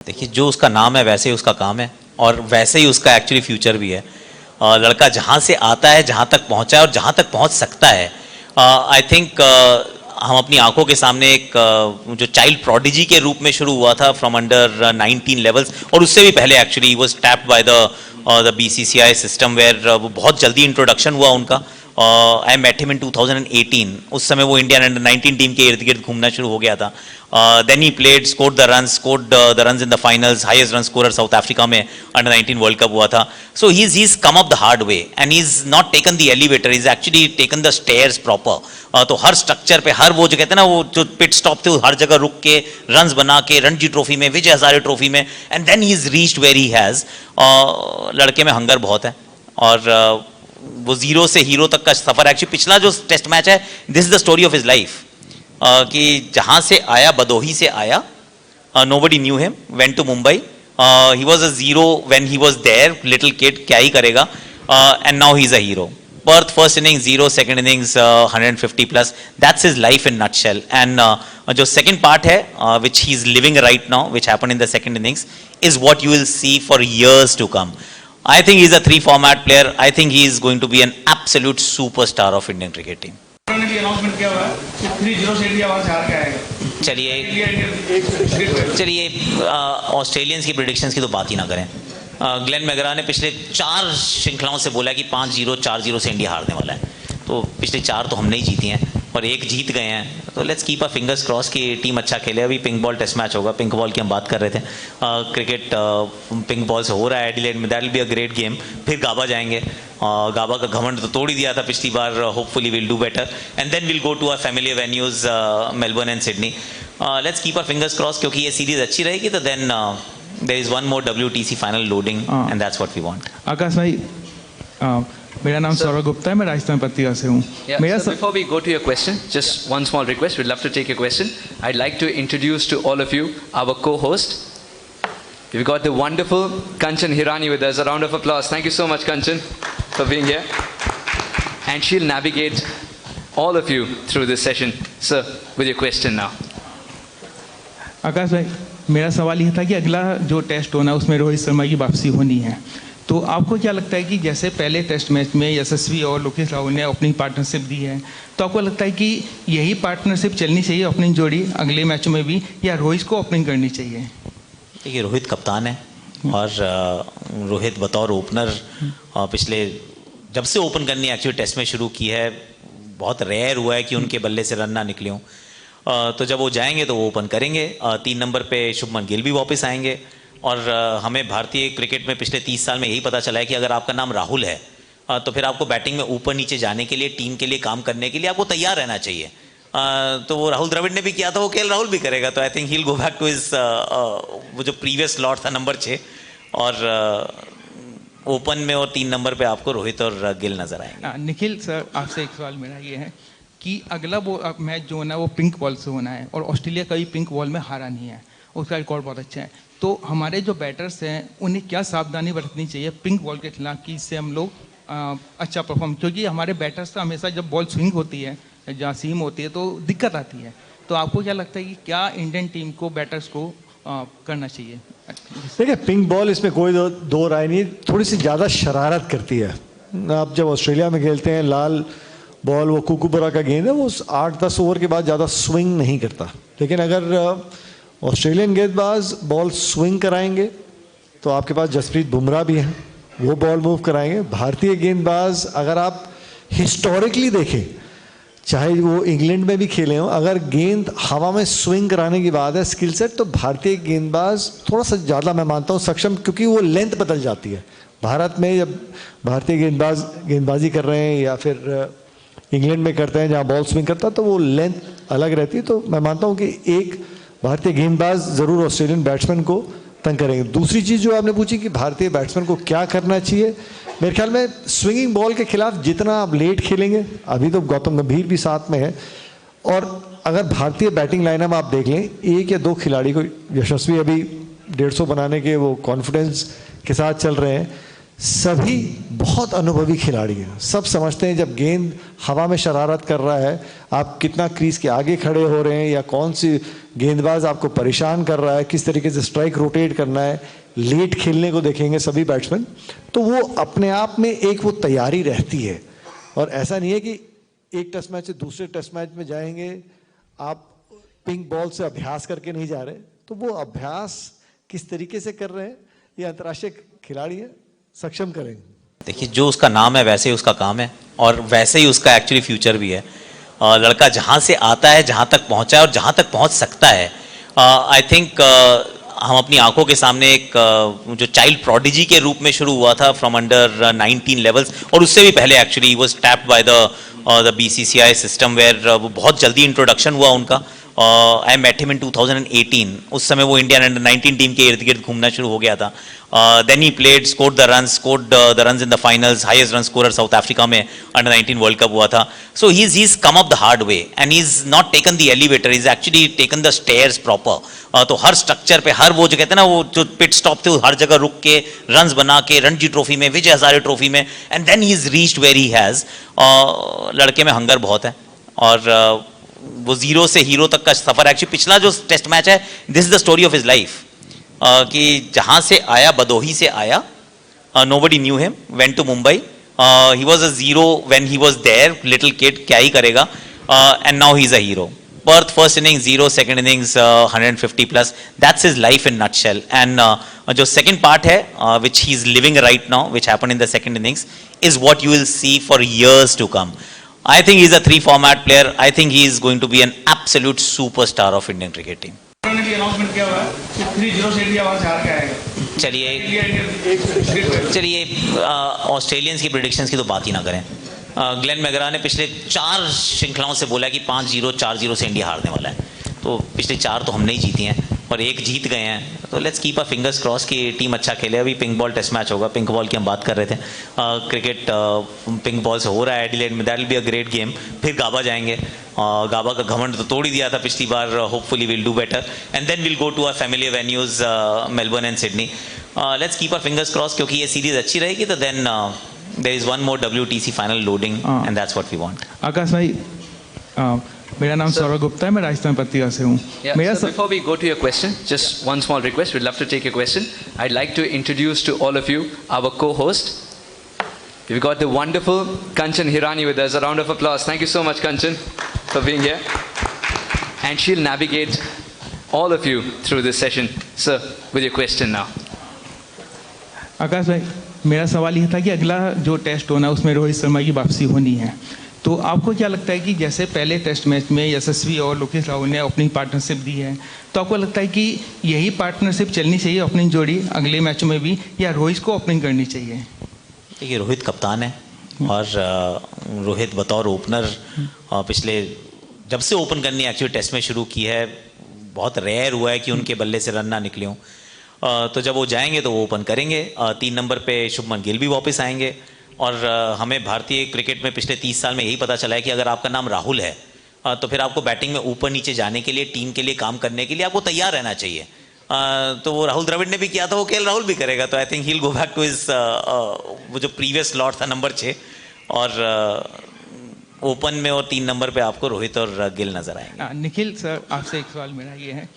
देखिए, जो उसका नाम है वैसे ही उसका काम है और वैसे ही उसका एक्चुअली फ्यूचर भी है। लड़का जहाँ से आता है, जहाँ तक पहुँचा है और जहाँ तक पहुँच सकता है, आई थिंक हम अपनी आंखों के सामने एक जो चाइल्ड प्रोडिजी के रूप में शुरू हुआ था फ्रॉम अंडर 19 लेवल्स, और उससे भी पहले actually was tapped by the BCCI system, where वो बहुत जल्दी इंट्रोडक्शन हुआ उनका। I met him in 2018। उस समय वो इंडियन अंडर 19 टीम के इर्द गिर्द घूमना शुरू हो गया था। Then he played, scored the runs in the finals, highest run scorer South Africa में अंडर 19 वर्ल्ड कप हुआ था। So he is come up the hard way and he is not taken the elevator, is actually taken the stairs proper. तो हर structure पे, हर वो जो कहते हैं ना, वो जो पिट स्टॉप थे, हर जगह रुक के रन्स बना के, रणजी ट्रॉफी में, विजय हजारे ट्रॉफी में, and then he is reached where he has. लड़के में हंगर बहुत है और वो जीरो से हीरो तक का सफर, एक्चुअली पिछला जो टेस्ट मैच है, this is the story of his life. कि जहां से आया, बदोही से आया, nobody knew him, went to Mumbai, he was a zero when he was there, little kid, क्या ही करेगा, and now he is a hero. Perth first innings 0, second innings 150 plus. That's his life in nutshell. And जो second part है, which he's living right now, which happened in the second innings, is what you will see for years to come. I think he's a 3 format player. I think he is going to be an absolute superstar of Indian cricket team. Announcement किया हुआ है कि 3-0 से India वहां से हार के आएगा। चलिए ऑस्ट्रेलियंस की प्रेडिक्शंस की तो बात ही ना करें। ग्लेन मैकग्रा ने पिछले 4 श्रृंखलाओं से बोला कि 5-0, 4-0 से इंडिया हारने वाला है। तो पिछले 4 तो हमने ही जीती हैं और 1 जीत गए हैं। तो let's keep a fingers cross कि टीम अच्छा खेले। अभी पिंक बॉल टेस्ट मैच होगा, पिंक बॉल की हम बात कर रहे थे। क्रिकेट पिंक बॉल से हो रहा है एडिलेड में, that will be a great game. फिर गाबा जाएंगे, गाबा का घमंड तो तोड़ ही दिया था पिछली बार। Hopefully will do better and then will go to our familiar venues Melbourne and Sydney. Let's keep a fingers cross, क्योंकि ये सीरीज अच्छी रहेगी तो then there is one more WTC final loading and that's what we want. आकाश भाई, मेरा नाम सौरभ गुप्ता है, मैं राजस्थान पत्रिका से हूँ। So before we go to your question, just one small request. We'd love to take your question. I'd like to introduce to all of you our co-host. We've got the wonderful Kanchan Hirani with us. A round of applause. Thank you so much, Kanchan, for being here. And she'll navigate all of you through this session. Sir, with your question now. आकाश भाई, मेरा सवाल यह था कि अगला जो test होना है उसमें रोहित शर्मा की वापसी होनी है, तो आपको क्या लगता है कि जैसे पहले टेस्ट मैच में यशस्वी और लोकेश राहुल ने ओपनिंग पार्टनरशिप दी है, तो आपको लगता है कि यही पार्टनरशिप चलनी चाहिए ओपनिंग जोड़ी अगले मैचों में भी, या रोहित को ओपनिंग करनी चाहिए? देखिए, रोहित कप्तान है और रोहित बतौर ओपनर पिछले जब से ओपन करनी एक्चुअली टेस्ट में शुरू की है, बहुत रेयर हुआ है कि उनके बल्ले से रन ना निकले हों। तो जब वो जाएंगे तो वो ओपन करेंगे। 3 नंबर पे शुभमन गिल भी वापस आएंगे। और हमें भारतीय क्रिकेट में पिछले 30 साल में यही पता चला है कि अगर आपका नाम राहुल है तो फिर आपको बैटिंग में ऊपर नीचे जाने के लिए, टीम के लिए काम करने के लिए आपको तैयार रहना चाहिए। तो वो राहुल द्रविड़ ने भी किया था, वो केएल राहुल भी करेगा। तो I think he will go back to his वो जो प्रीवियस स्लॉट था नंबर 6, और ओपन में और 3 नंबर पे आपको रोहित और गिल नजर आएंगे। निखिल सर, आपसे एक सवाल मेरा ये है कि अगला वो मैच जो होना है वो पिंक बॉल से होना है, और ऑस्ट्रेलिया कभी पिंक बॉल में हारा नहीं है, उसका रिकॉर्ड बहुत अच्छा है। तो हमारे जो बैटर्स हैं उन्हें क्या सावधानी बरतनी चाहिए पिंक बॉल के खिलाफ कि इससे हम लोग अच्छा परफॉर्म, क्योंकि हमारे बैटर्स का हमेशा जब बॉल स्विंग होती है, जहाँ सीम होती है, तो दिक्कत आती है। तो आपको क्या लगता है कि क्या इंडियन टीम को बैटर्स को करना चाहिए? देखिए, पिंक बॉल इसमें कोई दो राय नहीं, थोड़ी सी ज़्यादा शरारत करती है। आप जब ऑस्ट्रेलिया में खेलते हैं, लाल बॉल, वो कुकुबरा का गेंद है, वो 8-10 ओवर के बाद ज़्यादा स्विंग नहीं करता। लेकिन अगर ऑस्ट्रेलियन गेंदबाज बॉल स्विंग कराएंगे तो आपके पास जसप्रीत बुमराह भी हैं, वो बॉल मूव कराएंगे। भारतीय गेंदबाज अगर आप हिस्टोरिकली देखें, चाहे वो इंग्लैंड में भी खेले हों, अगर गेंद हवा में स्विंग कराने की बात है स्किल सेट, तो भारतीय गेंदबाज थोड़ा सा ज़्यादा मैं मानता हूँ सक्षम, क्योंकि वो लेंथ बदल जाती है। भारत में जब भारतीय गेंदबाज गेंदबाजी कर रहे हैं या फिर इंग्लैंड में करते हैं जहाँ बॉल स्विंग करता है, तो वो लेंथ अलग रहती है। तो मैं मानता हूँ कि एक भारतीय गेंदबाज ज़रूर ऑस्ट्रेलियन बैट्समैन को तंग करेंगे। दूसरी चीज़ जो आपने पूछी कि भारतीय बैट्समैन को क्या करना चाहिए, मेरे ख्याल में स्विंगिंग बॉल के खिलाफ जितना आप लेट खेलेंगे, अभी तो गौतम गंभीर भी साथ में है, और अगर भारतीय बैटिंग लाइनअप आप देख लें, 1 या 2 खिलाड़ी को, यशस्वी अभी 150 बनाने के वो कॉन्फिडेंस के साथ चल रहे हैं, सभी बहुत अनुभवी खिलाड़ी हैं। सब समझते हैं जब गेंद हवा में शरारत कर रहा है, आप कितना क्रीज के आगे खड़े हो रहे हैं या कौन सी गेंदबाज आपको परेशान कर रहा है, किस तरीके से स्ट्राइक रोटेट करना है, लेट खेलने को देखेंगे सभी बैट्समैन। तो वो अपने आप में एक वो तैयारी रहती है। और ऐसा नहीं है कि एक टेस्ट मैच से दूसरे टेस्ट मैच में जाएंगे, आप पिंक बॉल से अभ्यास करके नहीं जा रहे। तो वो अभ्यास किस तरीके से कर रहे हैं ये अंतर्राष्ट्रीय खिलाड़ी हैं सक्षम करेंगे। देखिए, जो उसका नाम है वैसे ही उसका काम है, और वैसे ही उसका एक्चुअली फ्यूचर भी है। लड़का जहाँ से आता है, जहाँ तक पहुँचा है और जहाँ तक पहुँच सकता है, आई थिंक हम अपनी आंखों के सामने एक जो चाइल्ड प्रोडिजी के रूप में शुरू हुआ था फ्रॉम अंडर 19 लेवल्स, और उससे भी पहले actually he was tapped by the BCCI system, where वो बहुत जल्दी इंट्रोडक्शन हुआ उनका। I met him in 2018। उस समय वो इंडियन अंडर 19 टीम के इर्द गिर्द घूमना शुरू हो गया था। Then he played, scored the runs in the finals, highest run scorer South Africa में अंडर 19 वर्ल्ड कप हुआ था। So he is come up the hard way and he is not taken the elevator, is actually taken the stairs proper. तो हर structure पे, हर वो जो कहते हैं ना, वो जो पिट स्टॉप थे, हर जगह रुक के रन्स बना के, रणजी ट्रॉफी में, विजय हजारे ट्रॉफी में, and then he is reached where he has. लड़के में हंगर बहुत है, और वो जीरो से हीरो तक का सफर, एक्चुअली पिछला जो टेस्ट मैच है, this is the story of his life. कि जहां से आया, बदोही से आया, nobody knew him, went to Mumbai, he was a zero when he was there, little kid, क्या ही करेगा, and now he is a hero. Perth first innings 0, second innings 150 plus, that's his life in nutshell. And जो second part है, which he is living right now, which happened in the second innings, is what you will see for years to come. I think he's a 3-format player. I think he is going to be an absolute superstar of Indian cricket team. उन्होंने भी announcement किया हुआ है कि 3-0 से India वहां से हार के आएगा। चलिए ऑस्ट्रेलियंस की प्रिडिक्शंस की तो बात ही ना करें। ग्लेन मैकग्रा ने पिछले 4 श्रृंखलाओं से बोला कि 5-0, 4-0 से इंडिया हारने वाला है। तो पिछले 4 तो हमने ही जीती हैं और 1 जीत गए हैं। तो let's keep a fingers cross कि टीम अच्छा खेले। अभी पिंक बॉल टेस्ट मैच होगा, पिंक बॉल की हम बात कर रहे थे। क्रिकेट पिंक बॉल से हो रहा है एडिलेड में, that will be a great game. फिर गाबा जाएंगे, गाबा का घमंड तो तोड़ ही दिया था पिछली बार। Hopefully will do better and then will go to our familiar venues Melbourne and Sydney. Let's keep a fingers cross, क्योंकि ये सीरीज अच्छी रहेगी तो then there is one more WTC final loading and that's what we want. Akash भाई, मेरा नाम सौरभ गुप्ता है, मैं राजस्थान पत्रिका से हूँ। Before we go to your question, just one small request. We'd love to take your question. I'd like to introduce to all of you our co-host. We've got the wonderful Kanchan Hirani with us. A round of applause. Thank you so much, Kanchan, for being here. And she'll navigate all of you through this session. Sir, with your question now. आकाश भाई, मेरा सवाल ये था कि अगला जो test होना है उसमें रोहित शर्मा की वापसी होनी है, तो आपको क्या लगता है कि जैसे पहले टेस्ट मैच में यशस्वी और लोकेश राहुल ने ओपनिंग पार्टनरशिप दी है, तो आपको लगता है कि यही पार्टनरशिप चलनी चाहिए ओपनिंग जोड़ी अगले मैचों में भी, या रोहित को ओपनिंग करनी चाहिए? देखिए, रोहित कप्तान है और रोहित बतौर ओपनर पिछले जब से ओपन करनी एक्चुअली टेस्ट में शुरू की है, बहुत रेयर हुआ है कि उनके बल्ले से रन ना निकले हों। तो जब वो जाएंगे तो वो ओपन करेंगे। 3 नंबर पे शुभमन गिल भी वापस आएंगे। और हमें भारतीय क्रिकेट में पिछले 30 साल में यही पता चला है कि अगर आपका नाम राहुल है तो फिर आपको बैटिंग में ऊपर नीचे जाने के लिए, टीम के लिए काम करने के लिए आपको तैयार रहना चाहिए। तो वो राहुल द्रविड़ ने भी किया था, वो KL राहुल भी करेगा। तो I think he will go back to his वो जो प्रीवियस स्लॉट था नंबर 6, और ओपन में और 3 नंबर पे आपको रोहित और गिल नजर आएंगे। निखिल सर, आपसे एक सवाल मेरा ये है